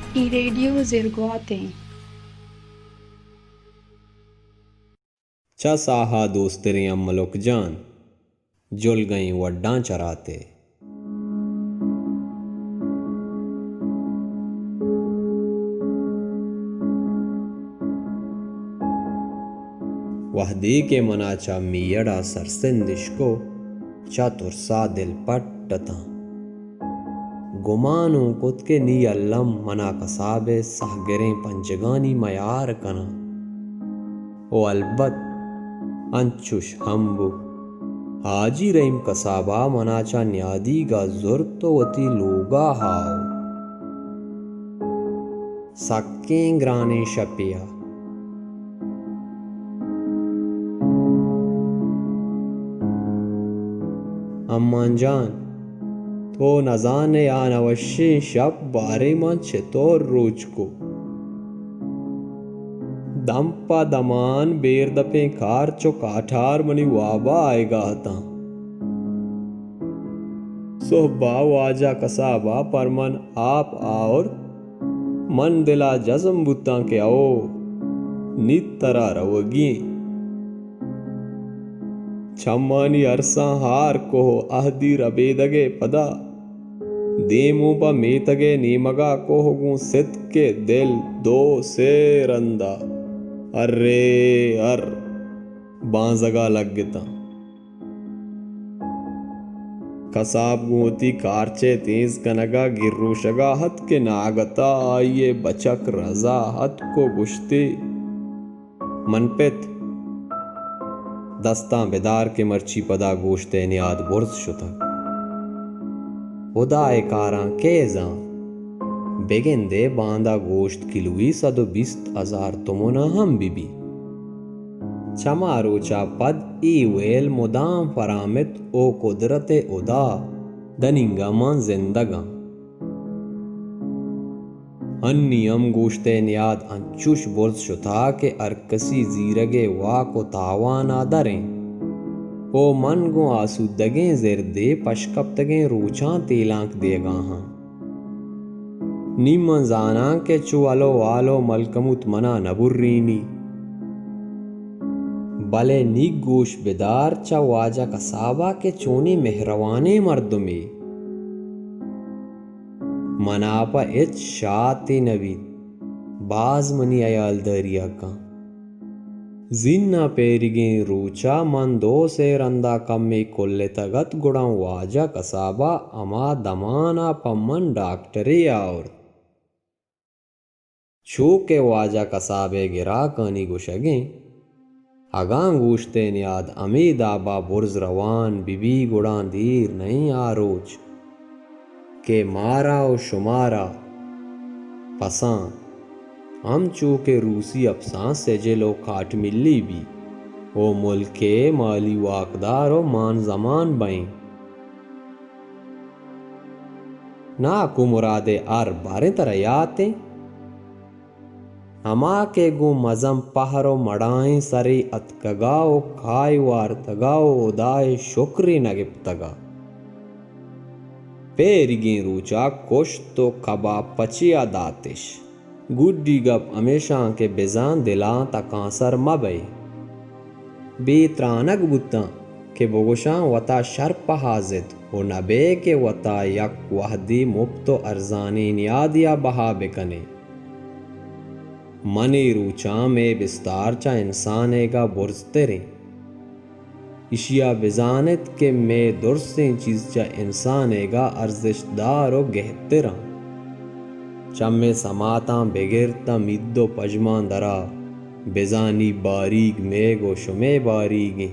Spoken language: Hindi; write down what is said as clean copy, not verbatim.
I रेडियो ज़िरगुआतें चा साहा दोस्तरे अम्मलोक जान जुल गई वड्डां चराते। वहदी के मनाचा मियड़ा सरसिंदिश को चा तुरसा दिल पट्टता गुमानू कुत के नी अल्लम मना कसाबे सहगरें पंजगानी मयार कना ओ अलबत अंचुश हम्बु हाजी रहीम कसाबा मनाचा न्यादी गा जुर तो वती लोगा हाव सक्कें ग्राने शपिया अम्मान जान तो नजाने या नवशी शब बारे मन चतोर रोज को दम्पा दमान बेर दपे कार चो काठार मनी वाबा आएगा हता सोहबा वाजा कसाबा पर मन आप और मन दिला जज़म बुता के आओ नित तरा रवगी छम्मानी अरसा हार को अहदी रबेदगे पदा देमू ब मेतगे नीमगा को होगू सित के दिल दो से रंदा अर्रे अर बांजगा लग गिता कसाब गोती कारचे तेज कनगा गिर्रोशगा हत के नागता आइये बचक रजा हत को गुश्ती मनपित दस्ता बेदार के मर्ची पदा गोश्ते नियाद बुर्ज शुता उदाए कारा के जा बेगिंदे बांदा गोश्त किलुई 120,000 तुमुना हम बीबी चमा रोचा पद ई वेल मुदाम फरामित ओ कुदरते उदा दनिंगा मान जिंदगा अन्नियम गोश्ते नियाद अंचुश बुर्ज शुता के अरकसी जीरगे वा को तावाना दरें ओ मन गो आसूदगें जिरदे पशकप्तगें रोचां तेलांक देगा हाँ निम्न जाना के चुवालो वालो मलकमुत मना नबुर्रीनी बले निक गोश बेदार चा वाजा कसाबा के चोने मेहरवाने मर्द में मनापा इच शाते नवीद बाज मनी अयाल दरिया का जिन्ना पेरिगे रोचा मन दो से रंदा कम में कोल्ले तगत गुड़ा वाजा कसाबा अमा दमाना पम्मन डॉक्टरे और छो के वाजा कसाबे गिरा कानी गुशगे अगां गोश्ते नियाद अमीदाबा बुर्ज रवान बिबी गुड़ा दीर नहीं आरोच के मारा और शुमारा पसां हम चूके रूसी अफसां से जेलो काट मिली भी ओ मुल्के माली वाकदार और मान जमान बई ना को मुरादे आर बारे तरह याते हमा के गो मजम पहरो मड़ाएं सरे अतकगाओ खाय वार तगाओ उदाए शुक्री नगिप्तगा पेरिगे रोचा कुश तो कबा पचिया दातिश गुड्डी गप हमेशा के बेजान दिला तकांसर मबई बेत्रानक बुत्ता के बोगोशा वता शर्प हाजिद हो नबे के वता यक वहदी मुफ्तो अर्जानी नियादिया बहा बिकने मने रूचा में बिस्तार चा इंसानेगा बुर्ज तेरे इशिया बिजानत के में दुर्सें चीज चा इंसानेगा अर्जिशदार और गहतरा चम्मे समाता बेगिरता मिद्दो पजमान दरा बेजानी बारीक में गो शुमे बारीगे